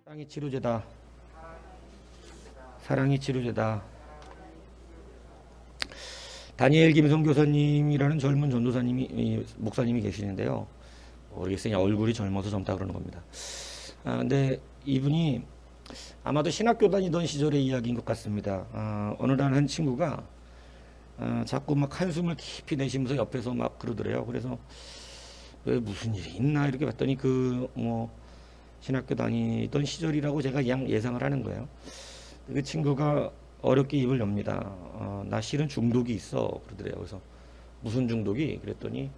사랑이 치료제다. 사랑이 치료제다. 다니엘 김성 교사님이라는 젊은 전도사님이 목사님이 계시는데요. 모르겠어요. 얼굴이 젊어서 젊다 그러는 겁니다. 근데 이분이 아마도 신학교 다니던 시절의 이야기인 것 같습니다. 어느 날 한 친구가 자꾸 막 한숨을 깊이 내쉬면서 옆에서 막 그러더래요. 그래서 왜 무슨 일이 있나 이렇게 봤더니 신학교 다니던 시절이라고 제가 그냥 예상을 하는 거예요. 그 친구가 어렵게 입을 엽니다. 나 실은 중독이 있어 그러더래요. 그래서 무슨 중독이? 그랬더니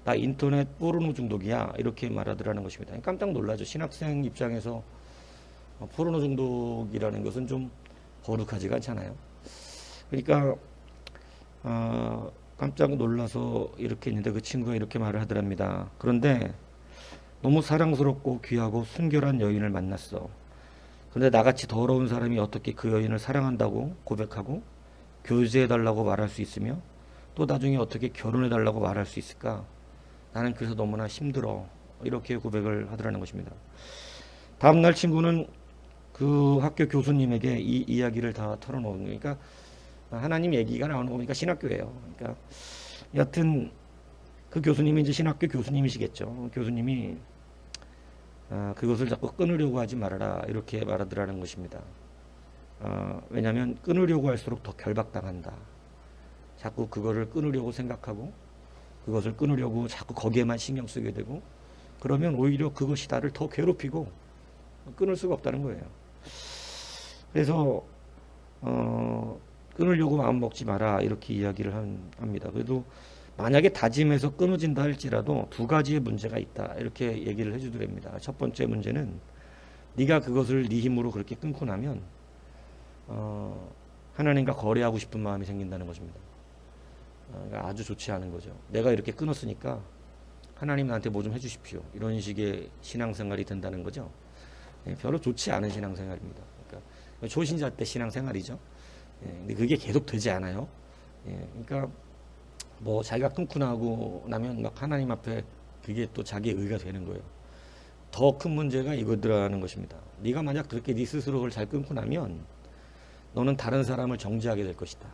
나 인터넷 포르노 중독이야 이렇게 말하더라는 것입니다. 깜짝 놀라죠. 신학생 입장에서 포르노 중독이라는 것은 좀 거룩하지가 않잖아요. 그러니까 깜짝 놀라서 이렇게 했는데 그 친구가 이렇게 말을 하더랍니다. 그런데 너무 사랑스럽고 귀하고 순결한 여인을 만났어. 그런데 나같이 더러운 사람이 어떻게 그 여인을 사랑한다고 고백하고 교제해달라고 말할 수 있으며 또 나중에 어떻게 결혼해달라고 말할 수 있을까? 나는 그래서 너무나 힘들어. 이렇게 고백을 하더라는 것입니다. 다음날 친구는 그 학교 교수님에게 이 이야기를 다 털어놓은 거니까 하나님 얘기가 나오는 거니까 신학교예요. 그러니까 여하튼 그 교수님이 이제 신학교 교수님이시겠죠. 교수님이 그것을 자꾸 끊으려고 하지 말아라 이렇게 말하더라는 것입니다. 왜냐하면 끊으려고 할수록 더 결박당한다. 자꾸 그거를 끊으려고 생각하고 그것을 끊으려고 자꾸 거기에만 신경 쓰게 되고 그러면 오히려 그것이 나를 더 괴롭히고 끊을 수가 없다는 거예요. 그래서 끊으려고 마음 먹지 마라 이렇게 이야기를 합니다. 그래도 만약에 다짐해서 끊어진다 할지라도 두 가지의 문제가 있다 이렇게 얘기를 해주더랍니다. 첫 번째 문제는 네가 그것을 네 힘으로 그렇게 끊고 나면 하나님과 거래하고 싶은 마음이 생긴다는 것입니다. 그러니까 아주 좋지 않은 거죠. 내가 이렇게 끊었으니까 하나님 나한테 뭐 좀 해주십시오 이런 식의 신앙생활이 된다는 거죠. 별로 좋지 않은 신앙생활입니다. 그러니까 초신자 때 신앙생활이죠. 근데 그게 계속 되지 않아요. 그러니까 자기가 끊고 나고 나면 막 하나님 앞에 그게 또 자기의 의가 되는 거예요. 더 큰 문제가 이거더라는 것입니다. 네가 만약 그렇게 네 스스로 그걸 잘 끊고 나면 너는 다른 사람을 정죄하게 될 것이다.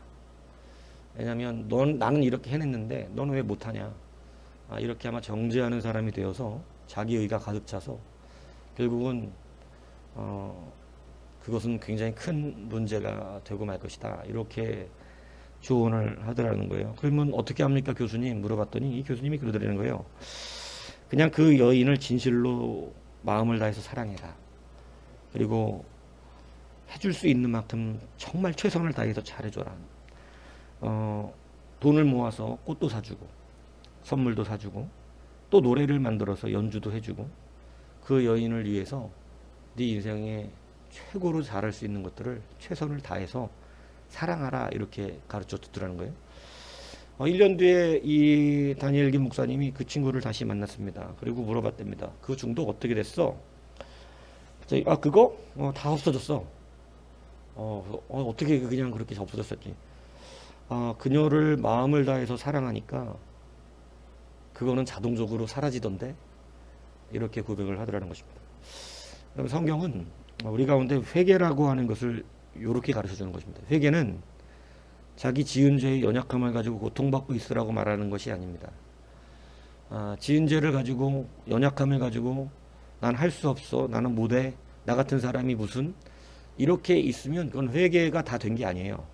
왜냐하면 나는 이렇게 해냈는데 너는 왜 못하냐. 이렇게 아마 정죄하는 사람이 되어서 자기 의가 가득 차서 결국은 그것은 굉장히 큰 문제가 되고 말 것이다. 이렇게 조언을 하더라는 거예요. 그러면 어떻게 합니까 교수님? 물어봤더니 이 교수님이 그러더라는 거예요. 그냥 그 여인을 진실로 마음을 다해서 사랑해라. 그리고 해줄 수 있는 만큼 정말 최선을 다해서 잘해줘라. 돈을 모아서 꽃도 사주고 선물도 사주고 또 노래를 만들어서 연주도 해주고 그 여인을 위해서 네 인생에 최고로 잘할 수 있는 것들을 최선을 다해서 사랑하라 이렇게 가르쳐 주더라는 거예요. 1년 뒤에 이 다니엘 김 목사님이 그 친구를 다시 만났습니다. 그리고 물어봤답니다. 그 중독 어떻게 됐어? 그거? 다 없어졌어. 어떻게 그냥 그렇게 없어졌었지? 그녀를 마음을 다해서 사랑하니까 그거는 자동적으로 사라지던데 이렇게 고백을 하더라는 것입니다. 성경은 우리 가운데 회개라고 하는 것을 이렇게 가르쳐 주는 것입니다. 회개는 자기 지은 죄의 연약함을 가지고 고통받고 있으라고 말하는 것이 아닙니다. 지은 죄를 가지고 연약함을 가지고 난 할 수 없어, 나는 못해, 나 같은 사람이 무슨 이렇게 있으면 그건 회개가 다 된 게 아니에요.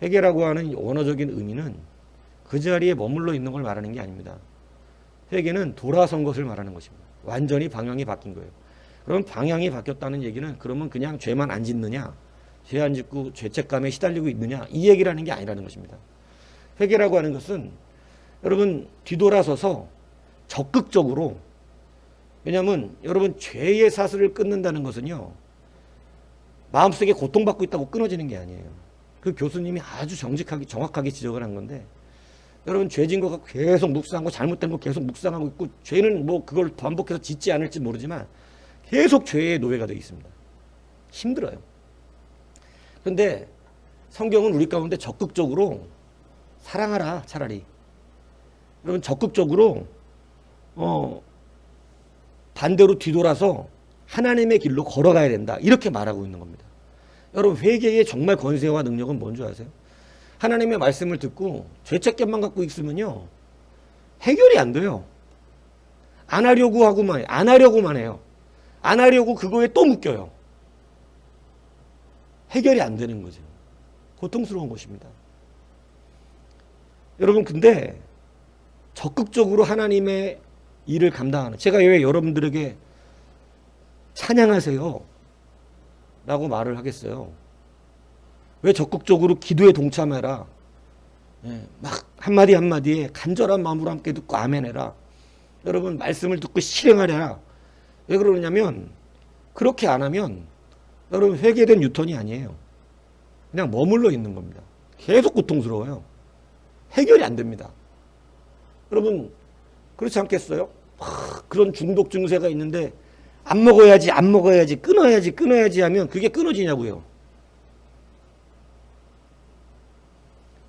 회개라고 하는 원어적인 의미는 그 자리에 머물러 있는 걸 말하는 게 아닙니다. 회개는 돌아선 것을 말하는 것입니다. 완전히 방향이 바뀐 거예요. 그럼 방향이 바뀌었다는 얘기는 그러면 그냥 죄만 안 짓느냐, 죄 안 짓고 죄책감에 시달리고 있느냐 이 얘기를 하는 게 아니라는 것입니다. 회개라고 하는 것은 여러분 뒤돌아서서 적극적으로, 왜냐하면 여러분 죄의 사슬을 끊는다는 것은요 마음속에 고통받고 있다고 끊어지는 게 아니에요. 그 교수님이 아주 정확하게 지적을 한 건데 여러분 죄진 거 계속 묵상하고 잘못된 거 계속 묵상하고 있고 죄는 뭐 그걸 반복해서 짓지 않을지 모르지만 계속 죄의 노예가 되어 있습니다. 힘들어요. 그런데 성경은 우리 가운데 적극적으로 사랑하라 차라리. 여러분 적극적으로 반대로 뒤돌아서 하나님의 길로 걸어가야 된다. 이렇게 말하고 있는 겁니다. 여러분 회개의 정말 권세와 능력은 뭔지 아세요? 하나님의 말씀을 듣고 죄책감만 갖고 있으면요. 해결이 안 돼요. 안 하려고만 해요. 안 하려고 그거에 또 묶여요. 해결이 안 되는 거죠. 고통스러운 것입니다. 여러분 근데 적극적으로 하나님의 일을 감당하는, 제가 왜 여러분들에게 찬양하세요 라고 말을 하겠어요? 왜 적극적으로 기도에 동참해라, 막 한마디 한마디에 간절한 마음으로 함께 듣고 아멘 해라, 여러분 말씀을 듣고 실행하라. 왜 그러냐면 그렇게 안 하면 여러분 회개된 유턴이 아니에요. 그냥 머물러 있는 겁니다. 계속 고통스러워요. 해결이 안 됩니다. 여러분 그렇지 않겠어요? 그런 중독 증세가 있는데 안 먹어야지 끊어야지 하면 그게 끊어지냐고요.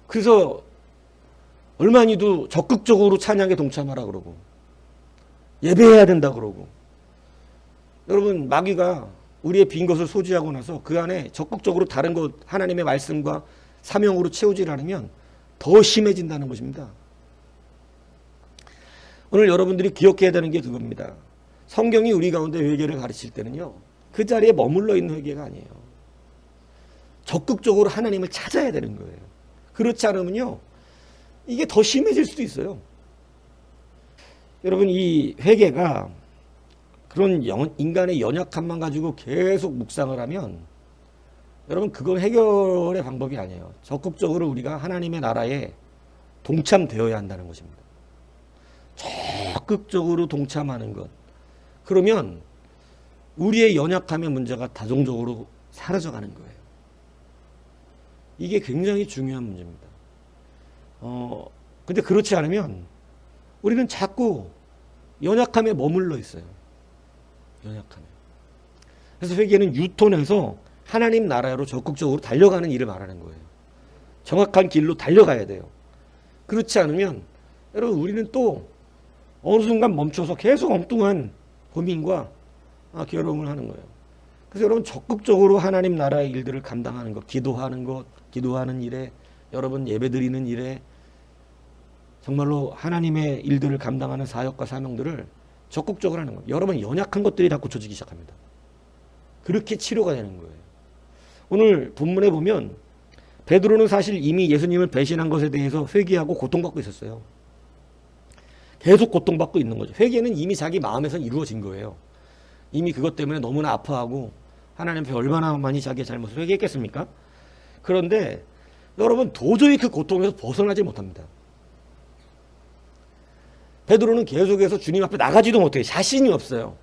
그래서 얼마니도 적극적으로 찬양에 동참하라 그러고 예배해야 된다 그러고. 여러분 마귀가 우리의 빈 것을 소지하고 나서 그 안에 적극적으로 다른 것 하나님의 말씀과 사명으로 채우지 않으면 더 심해진다는 것입니다. 오늘 여러분들이 기억해야 되는 게 그겁니다. 성경이 우리 가운데 회개를 가르칠 때는요, 그 자리에 머물러 있는 회개가 아니에요. 적극적으로 하나님을 찾아야 되는 거예요. 그렇지 않으면요, 이게 더 심해질 수도 있어요. 여러분 이 회개가 그런 인간의 연약함만 가지고 계속 묵상을 하면 여러분 그건 해결의 방법이 아니에요. 적극적으로 우리가 하나님의 나라에 동참되어야 한다는 것입니다. 적극적으로 동참하는 것. 그러면 우리의 연약함의 문제가 다종적으로 사라져가는 거예요. 이게 굉장히 중요한 문제입니다. 근데 그렇지 않으면 우리는 자꾸 연약함에 머물러 있어요. 연약함에. 그래서 회개는 유턴해서 하나님 나라로 적극적으로 달려가는 일을 말하는 거예요. 정확한 길로 달려가야 돼요. 그렇지 않으면 여러분 우리는 또 어느 순간 멈춰서 계속 엉뚱한 고민과 괴로움을 하는 거예요. 그래서 여러분 적극적으로 하나님 나라의 일들을 감당하는 것, 기도하는 일에, 여러분 예배드리는 일에 정말로 하나님의 일들을 감당하는 사역과 사명들을 적극적으로 하는 거예요. 여러분 연약한 것들이 다 고쳐지기 시작합니다. 그렇게 치료가 되는 거예요. 오늘 본문에 보면 베드로는 사실 이미 예수님을 배신한 것에 대해서 회개하고 고통받고 있었어요. 계속 고통받고 있는 거죠. 회개는 이미 자기 마음에서 이루어진 거예요. 이미 그것 때문에 너무나 아파하고 하나님 앞에 얼마나 많이 자기의 잘못을 회개했겠습니까? 그런데 여러분 도저히 그 고통에서 벗어나지 못합니다. 베드로는 계속해서 주님 앞에 나가지도 못해요. 자신이 없어요.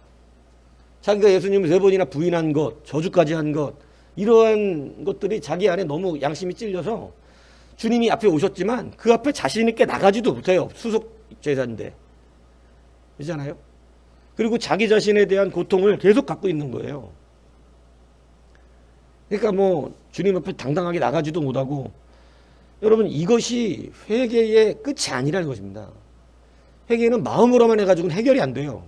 자기가 예수님을 3번이나 부인한 것, 저주까지 한 것, 이러한 것들이 자기 안에 너무 양심이 찔려서 주님이 앞에 오셨지만 그 앞에 자신 있게 나가지도 못해요. 수석 제자인데. 그렇잖아요? 그리고 자기 자신에 대한 고통을 계속 갖고 있는 거예요. 그러니까 뭐 주님 앞에 당당하게 나가지도 못하고, 여러분 이것이 회개의 끝이 아니라는 것입니다. 회개는 마음으로만 해가지고는 해결이 안 돼요.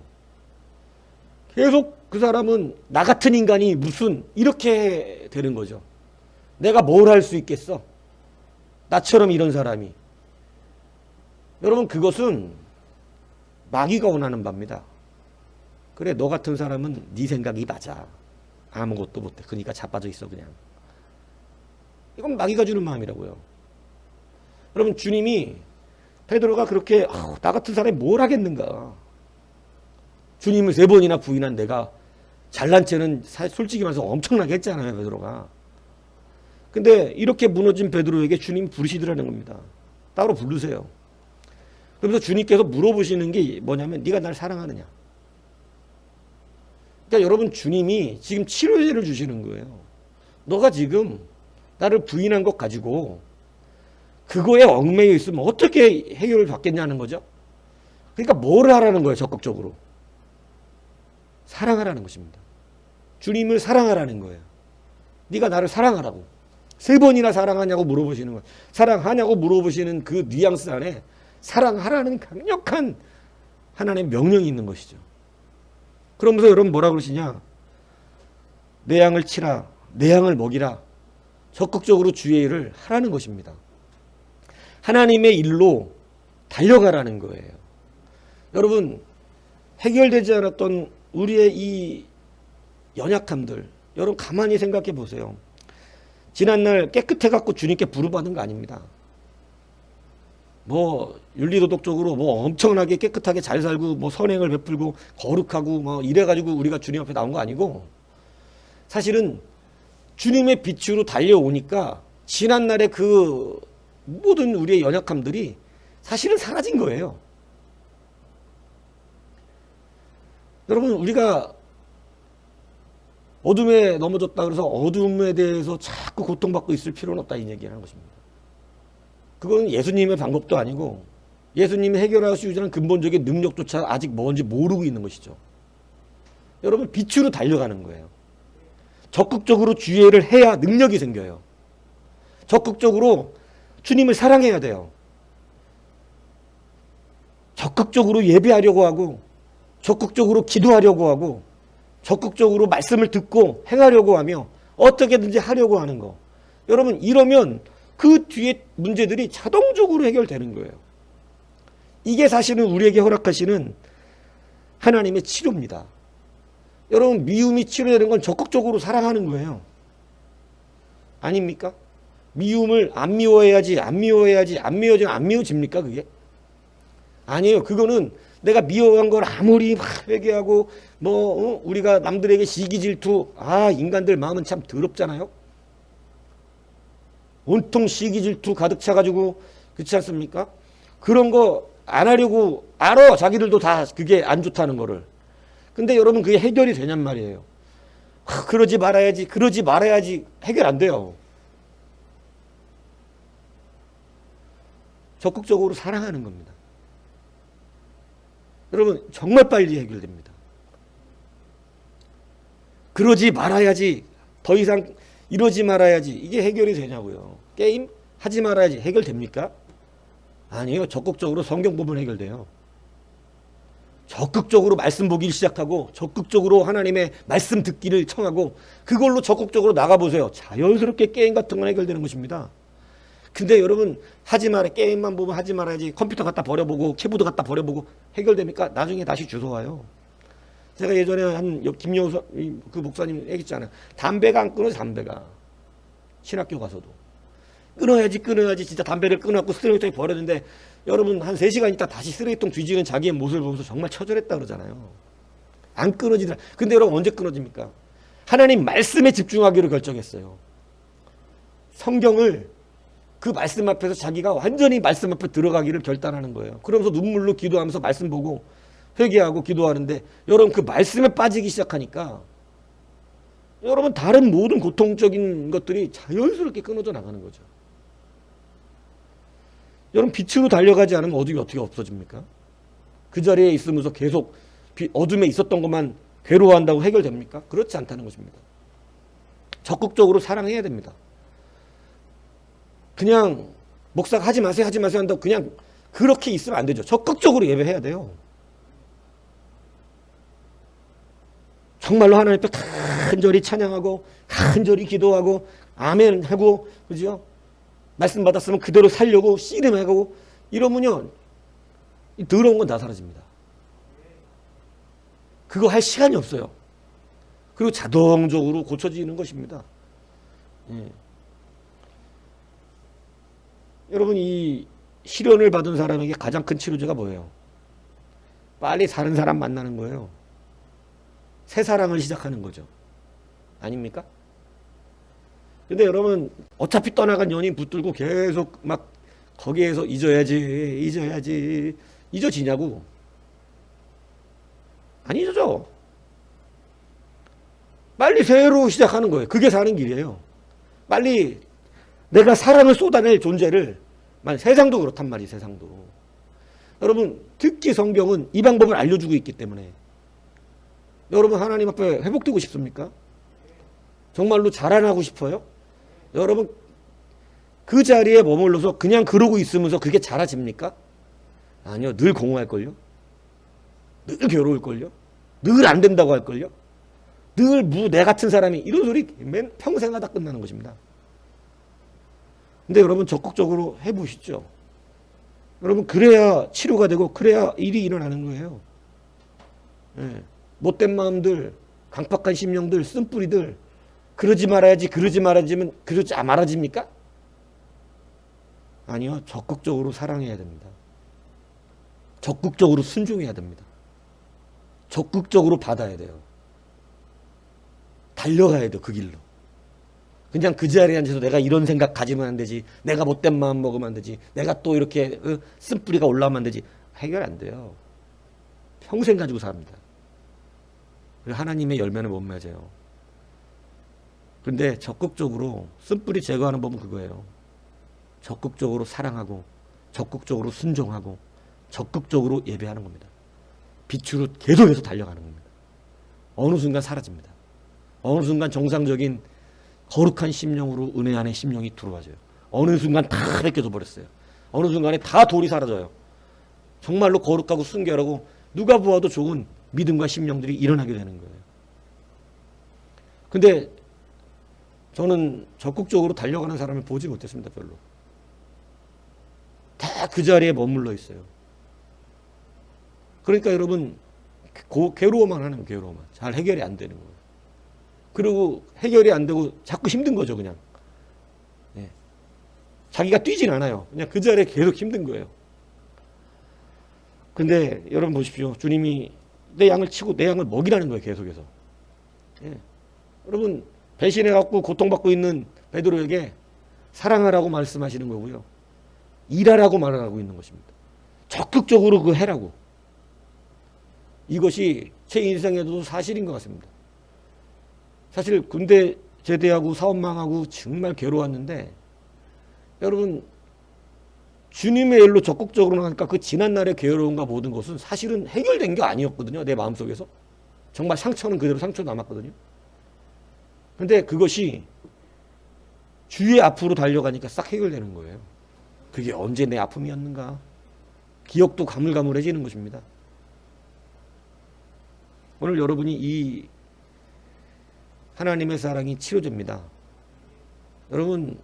계속 그 사람은 나 같은 인간이 무슨 이렇게 되는 거죠. 내가 뭘 할 수 있겠어? 나처럼 이런 사람이. 여러분 그것은 마귀가 원하는 바입니다. 그래 너 같은 사람은 네 생각이 맞아. 아무것도 못해. 그러니까 자빠져 있어 그냥. 이건 마귀가 주는 마음이라고요. 여러분 주님이 베드로가 그렇게 나 같은 사람이 뭘 하겠는가. 주님을 3번이나 부인한 내가 잘난 체는 솔직히 말해서 엄청나게 했잖아요. 베드로가. 근데 이렇게 무너진 베드로에게 주님이 부르시더라는 겁니다. 따로 부르세요. 그러면서 주님께서 물어보시는 게 뭐냐면 네가 날 사랑하느냐. 그러니까 여러분 주님이 지금 치료제를 주시는 거예요. 너가 지금 나를 부인한 것 가지고 그거에 얽매여 있으면 어떻게 해결을 받겠냐는 거죠. 그러니까 뭘 하라는 거예요, 적극적으로. 사랑하라는 것입니다. 주님을 사랑하라는 거예요. 네가 나를 사랑하라고. 3번이나 사랑하냐고 물어보시는 거예요. 사랑하냐고 물어보시는 그 뉘앙스 안에 사랑하라는 강력한 하나님의 명령이 있는 것이죠. 그러면서 여러분 뭐라 그러시냐? 내 양을 치라, 내 양을 먹이라. 적극적으로 주의 일을 하라는 것입니다. 하나님의 일로 달려가라는 거예요. 여러분, 해결되지 않았던 우리의 이 연약함들, 여러분 가만히 생각해 보세요. 지난날 깨끗해갖고 주님께 부름받은 거 아닙니다. 뭐 윤리도덕적으로 뭐 엄청나게 깨끗하게 잘 살고 뭐 선행을 베풀고 거룩하고 뭐 이래가지고 우리가 주님 앞에 나온 거 아니고, 사실은 주님의 빛으로 달려오니까 지난날의 그 모든 우리의 연약함들이 사실은 사라진 거예요. 여러분, 우리가 어둠에 넘어졌다 그래서 어둠에 대해서 자꾸 고통받고 있을 필요는 없다, 이 얘기를 하는 것입니다. 그건 예수님의 방법도 아니고 예수님이 해결하시고자 하는 근본적인 능력조차 아직 뭔지 모르고 있는 것이죠. 여러분, 빛으로 달려가는 거예요. 적극적으로 주의를 해야 능력이 생겨요. 적극적으로 주님을 사랑해야 돼요. 적극적으로 예배하려고 하고, 적극적으로 기도하려고 하고, 적극적으로 말씀을 듣고 행하려고 하며 어떻게든지 하려고 하는 거. 여러분, 이러면 그 뒤에 문제들이 자동적으로 해결되는 거예요. 이게 사실은 우리에게 허락하시는 하나님의 치료입니다. 여러분, 미움이 치료되는 건 적극적으로 사랑하는 거예요. 아닙니까? 미움을 안 미워해야지, 안 미워해야지, 안 미워지면 안 미워집니까, 그게? 아니에요. 그거는 내가 미워한 걸 아무리 막 회개하고 우리가 남들에게 시기 질투, 인간들 마음은 참 더럽잖아요. 온통 시기 질투 가득 차가지고, 그렇지 않습니까? 그런 거 안 하려고 알아. 자기들도 다 그게 안 좋다는 거를. 근데 여러분, 그게 해결이 되냔 말이에요. 그러지 말아야지, 그러지 말아야지. 해결 안 돼요. 적극적으로 사랑하는 겁니다. 여러분, 정말 빨리 해결됩니다. 그러지 말아야지, 더 이상 이러지 말아야지, 이게 해결이 되냐고요. 게임 하지 말아야지 해결됩니까? 아니에요. 적극적으로 성경 보면 해결돼요. 적극적으로 말씀 보기를 시작하고, 적극적으로 하나님의 말씀 듣기를 청하고, 그걸로 적극적으로 나가보세요. 자연스럽게 게임 같은 건 해결되는 것입니다. 근데 여러분, 하지 마라, 게임만 보면 하지 말아야지, 컴퓨터 갖다 버려보고 키보드 갖다 버려보고 해결됩니까? 나중에 다시 주워와요. 제가 예전에 한 김여우 그 목사님 얘기했잖아요. 담배가 안 끊어져, 담배가. 신학교 가서도 끊어야지 진짜 담배를 끊어갖고 쓰레기통에 버렸는데, 여러분 한 3시간 있다 다시 쓰레기통 뒤지는 자기의 모습을 보면서 정말 처절했다 그러잖아요. 안 끊어지더라. 근데 여러분, 언제 끊어집니까? 하나님 말씀에 집중하기로 결정했어요. 성경을, 그 말씀 앞에서 자기가 완전히 말씀 앞에 들어가기를 결단하는 거예요. 그러면서 눈물로 기도하면서 말씀 보고 회개하고 기도하는데, 여러분 그 말씀에 빠지기 시작하니까 여러분 다른 모든 고통적인 것들이 자연스럽게 끊어져 나가는 거죠. 여러분, 빛으로 달려가지 않으면 어둠이 어떻게 없어집니까? 그 자리에 있으면서 계속 어둠에 있었던 것만 괴로워한다고 해결됩니까? 그렇지 않다는 것입니다. 적극적으로 사랑해야 됩니다. 그냥 목사가 하지 마세요 한다고 그냥 그렇게 있으면 안 되죠. 적극적으로 예배해야 돼요. 정말로 하나님 앞에 간절히 찬양하고 간절히 기도하고 아멘 하고, 그죠? 말씀 받았으면 그대로 살려고 씨름하고 이러면요, 더러운 건 다 사라집니다. 그거 할 시간이 없어요. 그리고 자동적으로 고쳐지는 것입니다. 예. 여러분, 이 시련을 받은 사람에게 가장 큰 치료제가 뭐예요? 빨리 다른 사람 만나는 거예요. 새 사랑을 시작하는 거죠. 아닙니까? 근데 여러분, 어차피 떠나간 연인 붙들고 계속 막 거기에서 잊어야지 잊어지냐고? 안 잊어져. 빨리 새로 시작하는 거예요. 그게 사는 길이에요. 빨리 내가 사랑을 쏟아낼 존재를 세상도 그렇단 말이에요. 세상도. 여러분 특히 성경은 이 방법을 알려주고 있기 때문에 여러분 하나님 앞에 회복되고 싶습니까? 정말로 자라나고 싶어요? 여러분 그 자리에 머물러서 그냥 그러고 있으면서 그게 자라집니까? 아니요. 늘 공허할걸요? 늘 괴로울걸요? 늘 안 된다고 할걸요? 늘 내 같은 사람이 이런 소리 평생 하다 끝나는 것입니다. 근데 여러분 적극적으로 해보시죠. 여러분 그래야 치료가 되고 그래야 일이 일어나는 거예요. 예. 못된 마음들, 강팍한 심령들, 쓴뿌리들 그러지 말아야지 그러지 말아집니까? 아니요. 적극적으로 사랑해야 됩니다. 적극적으로 순종해야 됩니다. 적극적으로 받아야 돼요. 달려가야 돼요. 그 길로. 그냥 그 자리에 앉아서 내가 이런 생각 가지면 안 되지. 내가 못된 마음 먹으면 안 되지. 내가 또 이렇게 쓴뿌리가 올라오면 안 되지. 해결 안 돼요. 평생 가지고 삽니다. 하나님의 열매는 못 맺어요. 그런데 적극적으로 쓴뿌리 제거하는 법은 그거예요. 적극적으로 사랑하고 적극적으로 순종하고 적극적으로 예배하는 겁니다. 빛으로 계속해서 달려가는 겁니다. 어느 순간 사라집니다. 어느 순간 정상적인 거룩한 심령으로 은혜 안에 심령이 들어와져요. 어느 순간 다 벗겨져 버렸어요. 어느 순간에 다 돌이 사라져요. 정말로 거룩하고 순결하고 누가 보아도 좋은 믿음과 심령들이 일어나게 되는 거예요. 근데 저는 적극적으로 달려가는 사람을 보지 못했습니다. 별로. 다 그 자리에 머물러 있어요. 그러니까 여러분 괴로워만 하는 괴로워만. 잘 해결이 안 되는 거예요. 그리고 해결이 안 되고 자꾸 힘든 거죠. 그냥. 네. 자기가 뛰진 않아요. 그냥 그 자리에 계속 힘든 거예요. 근데 여러분 보십시오. 주님이 내 양을 치고 내 양을 먹이라는 거예요. 계속해서. 예. 여러분 배신해갖고 고통받고 있는 베드로에게 사랑하라고 말씀하시는 거고요. 일하라고 말하고 있는 것입니다. 적극적으로 그 해라고. 이것이 제 인생에도 사실인 것 같습니다. 사실 군대 제대하고 사업 망하고 정말 괴로웠는데 여러분 주님의 일로 적극적으로 나가니까 그 지난날의 괴로움과 모든 것은 사실은 해결된 게 아니었거든요. 내 마음속에서. 정말 상처는 그대로 상처 남았거든요. 근데 그것이 주의 앞으로 달려가니까 싹 해결되는 거예요. 그게 언제 내 아픔이었는가. 기억도 가물가물해지는 것입니다. 오늘 여러분이 이 하나님의 사랑이 치료됩니다. 여러분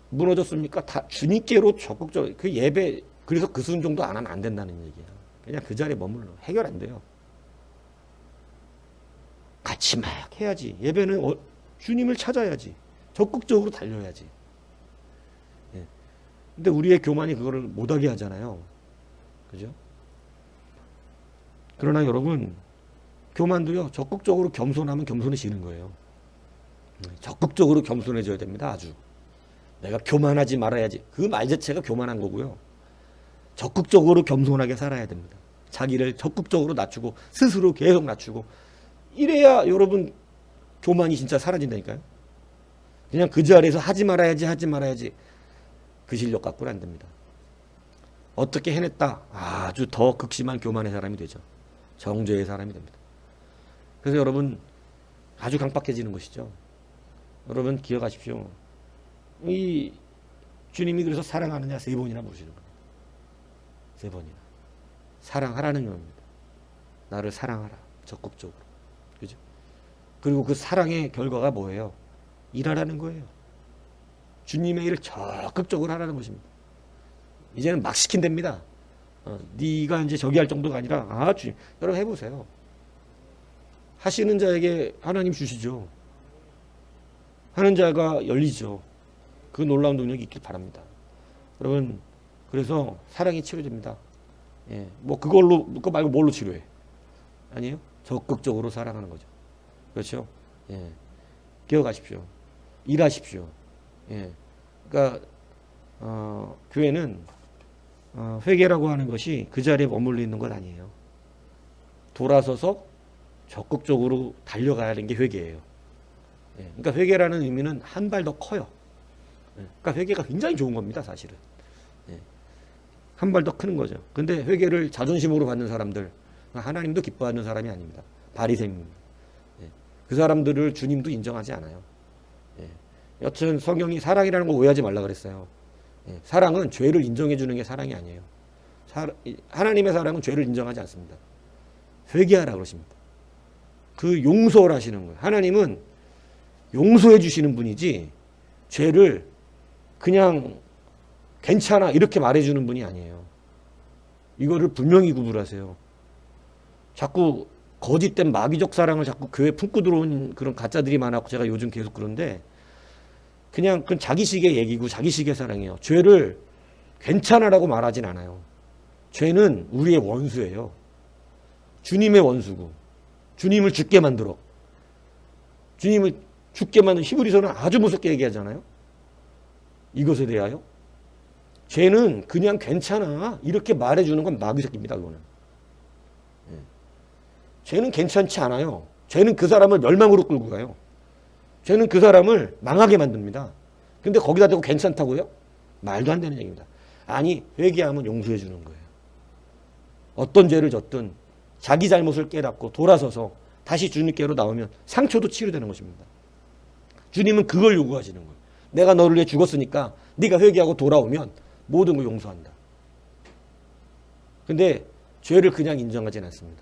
무너졌습니까? 다 주님께로 적극적으로 그 예배 그래서 그 순종도 안 하면 안 된다는 얘기야. 그냥 그 자리에 머물러 해결 안 돼요. 같이 막 해야지. 예배는 주님을 찾아야지. 적극적으로 달려야지. 예. 근데 우리의 교만이 그거를 못하게 하잖아요. 그죠? 그러나 여러분 교만도요 적극적으로 겸손하면 겸손해지는 거예요. 적극적으로 겸손해져야 됩니다. 아주. 내가 교만하지 말아야지. 그 말 자체가 교만한 거고요. 적극적으로 겸손하게 살아야 됩니다. 자기를 적극적으로 낮추고 스스로 계속 낮추고 이래야 여러분 교만이 진짜 사라진다니까요. 그냥 그 자리에서 하지 말아야지 그 실력 갖고는 안 됩니다. 어떻게 해냈다. 아주 더 극심한 교만의 사람이 되죠. 정죄의 사람이 됩니다. 그래서 여러분 아주 강박해지는 것이죠. 여러분 기억하십시오. 이 주님이 그래서 사랑하느냐 3번이나 물으시는 겁니다. 3번이나. 사랑하라는 겁니다. 나를 사랑하라. 적극적으로. 그죠? 그리고 그 사랑의 결과가 뭐예요? 일하라는 거예요. 주님의 일을 적극적으로 하라는 것입니다. 이제는 막 시킨답니다. 네가 이제 저기 할 정도가 아니라 주님. 여러분 해보세요. 하시는 자에게 하나님 주시죠. 하는 자가 열리죠. 그 놀라운 능력이 있길 바랍니다. 여러분 그래서 사랑이 치료됩니다. 예, 뭐 그거 말고 뭘로 치료해? 아니에요? 적극적으로 사랑하는 거죠. 그렇죠? 예, 기억하십시오. 일하십시오. 예, 그러니까 교회는 회개라고 하는 것이 그 자리에 머물러 있는 것 아니에요. 돌아서서 적극적으로 달려가야 하는 게 회개예요. 예, 그러니까 회개라는 의미는 한 발 더 커요. 예, 그러니까 회개가 굉장히 좋은 겁니다, 사실은. 예, 한 발 더 크는 거죠. 근데 회개를 자존심으로 받는 사람들, 하나님도 기뻐하는 사람이 아닙니다. 바리새인입니다. 예. 그 사람들을 주님도 인정하지 않아요. 예. 여튼 성경이 사랑이라는 거 오해하지 말라 그랬어요. 예. 사랑은 죄를 인정해 주는 게 사랑이 아니에요. 하나님의 사랑은 죄를 인정하지 않습니다. 회개하라 그러십니다. 그 용서를 하시는 거예요. 하나님은 용서해 주시는 분이지 죄를 그냥 괜찮아 이렇게 말해주는 분이 아니에요. 이거를 분명히 구분하세요. 자꾸 거짓된 마귀적 사랑을 자꾸 교회에 품고 들어온 그런 가짜들이 많았고 제가 요즘 계속 그런데 그냥 그건 자기식의 얘기고 자기식의 사랑이에요. 죄를 괜찮아라고 말하진 않아요. 죄는 우리의 원수예요. 주님의 원수고 주님을 죽게 만들어. 주님을 죽게 만든 히브리서는 아주 무섭게 얘기하잖아요. 이것에 대하여 죄는 그냥 괜찮아 이렇게 말해주는 건 마귀새끼입니다. 그거는. 예. 죄는 괜찮지 않아요. 죄는 그 사람을 멸망으로 끌고 가요. 죄는 그 사람을 망하게 만듭니다. 근데 거기다 대고 괜찮다고요? 말도 안 되는 얘기입니다. 아니 회개하면 용서해 주는 거예요. 어떤 죄를 졌든 자기 잘못을 깨닫고 돌아서서 다시 주님께로 나오면 상처도 치유되는 것입니다. 주님은 그걸 요구하시는 거예요. 내가 너를 위해 죽었으니까 네가 회개하고 돌아오면 모든 걸 용서한다. 근데 죄를 그냥 인정하지는 않습니다.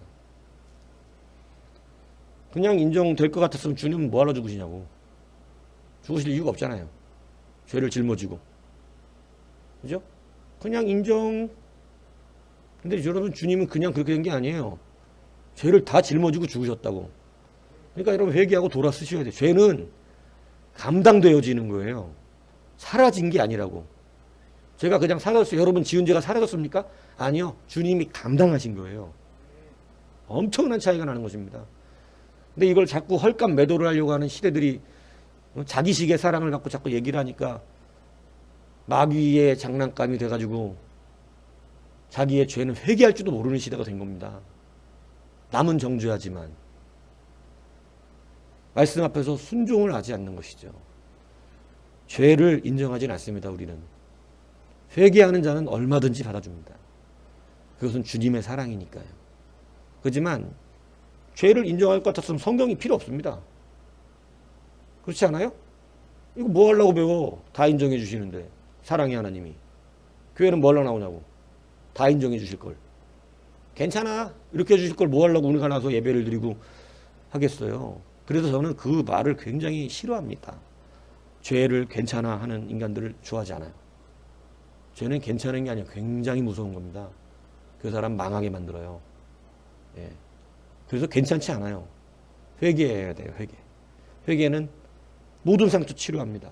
그냥 인정될 것 같았으면 주님은 뭐하러 죽으시냐고. 죽으실 이유가 없잖아요. 죄를 짊어지고. 그죠? 그냥 인정. 근데 여러분 주님은 그냥 그렇게 된 게 아니에요. 죄를 다 짊어지고 죽으셨다고. 그러니까 여러분 회개하고 돌아서셔야 돼요. 죄는 감당되어지는 거예요. 사라진 게 아니라고. 제가 그냥 사라졌어요. 여러분 지은 죄가 사라졌습니까? 아니요. 주님이 감당하신 거예요. 엄청난 차이가 나는 것입니다. 근데 이걸 자꾸 헐값 매도를 하려고 하는 시대들이 자기식의 사랑을 갖고 자꾸 얘기를 하니까 마귀의 장난감이 돼가지고 자기의 죄는 회개할 줄도 모르는 시대가 된 겁니다. 남은 정죄하지만 말씀 앞에서 순종을 하지 않는 것이죠. 죄를 인정하지는 않습니다. 우리는. 회개하는 자는 얼마든지 받아줍니다. 그것은 주님의 사랑이니까요. 그렇지만 죄를 인정할 것 같았으면 성경이 필요 없습니다. 그렇지 않아요? 이거 뭐 하려고 배워? 다 인정해 주시는데. 사랑의 하나님이. 교회는 뭐 하려고 나오냐고. 다 인정해 주실 걸. 괜찮아. 이렇게 해주실 걸 뭐 하려고 우리가 나서 예배를 드리고 하겠어요. 그래서 저는 그 말을 굉장히 싫어합니다. 죄를 괜찮아 하는 인간들을 좋아하지 않아요. 죄는 괜찮은 게 아니라 굉장히 무서운 겁니다. 그 사람 망하게 만들어요. 예. 그래서 괜찮지 않아요. 회개해야 돼요. 회개. 회개는 모든 상처 치료합니다.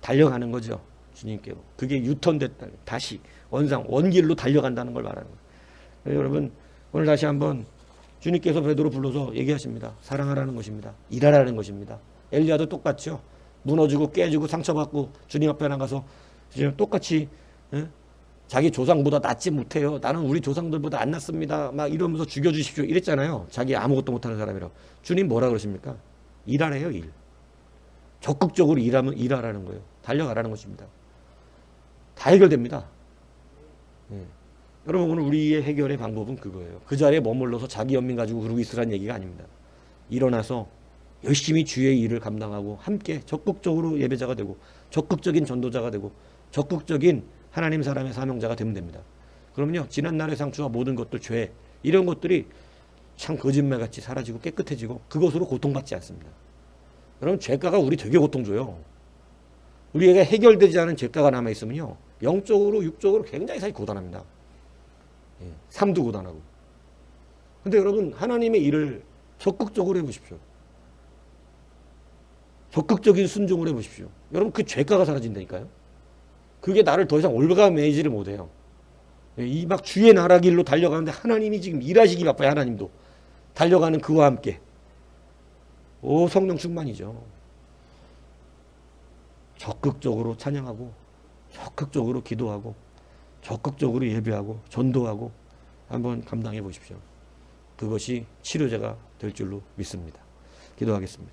달려가는 거죠. 주님께로. 그게 유턴됐다. 다시 원길로 달려간다는 걸 말하는 거예요. 여러분 오늘 다시 한번 주님께서 베드로 불러서 얘기하십니다. 사랑하라는 것입니다. 일하라는 것입니다. 엘리야도 똑같죠. 무너지고 깨지고 상처받고 주님 앞에 나가서 똑같이 자기 조상보다 낫지 못해요. 나는 우리 조상들보다 안 낫습니다. 막 이러면서 죽여주십시오. 이랬잖아요. 자기 아무것도 못하는 사람이라고. 주님 뭐라 그러십니까? 일하래요. 일. 적극적으로 일하면 일하라는 거예요. 달려가라는 것입니다. 다 해결됩니다. 네. 여러분 오늘 우리의 해결의 방법은 그거예요. 그 자리에 머물러서 자기 연민 가지고 그러고 있으라는 얘기가 아닙니다. 일어나서 열심히 주의 일을 감당하고 함께 적극적으로 예배자가 되고 적극적인 전도자가 되고 적극적인 하나님 사람의 사명자가 되면 됩니다. 그러면요 지난날의 상처와 모든 것들 죄 이런 것들이 참 거짓말같이 사라지고 깨끗해지고 그것으로 고통받지 않습니다. 여러분 죄가가 우리 되게 고통줘요. 우리에게 해결되지 않은 죄가가 남아있으면요 영적으로 육적으로 굉장히 사실 고단합니다. 삶도 고단하고. 근데 여러분 하나님의 일을 적극적으로 해보십시오. 적극적인 순종을 해보십시오. 여러분 그 죄가가 사라진다니까요. 그게 나를 더 이상 올가매지를 못해요. 이 막 주의 나라 길로 달려가는데 하나님이 지금 일하시기 바빠요. 하나님도 달려가는 그와 함께 성령 충만이죠. 적극적으로 찬양하고 적극적으로 기도하고 적극적으로 예배하고 전도하고 한번 감당해 보십시오. 그것이 치료제가 될 줄로 믿습니다. 기도하겠습니다.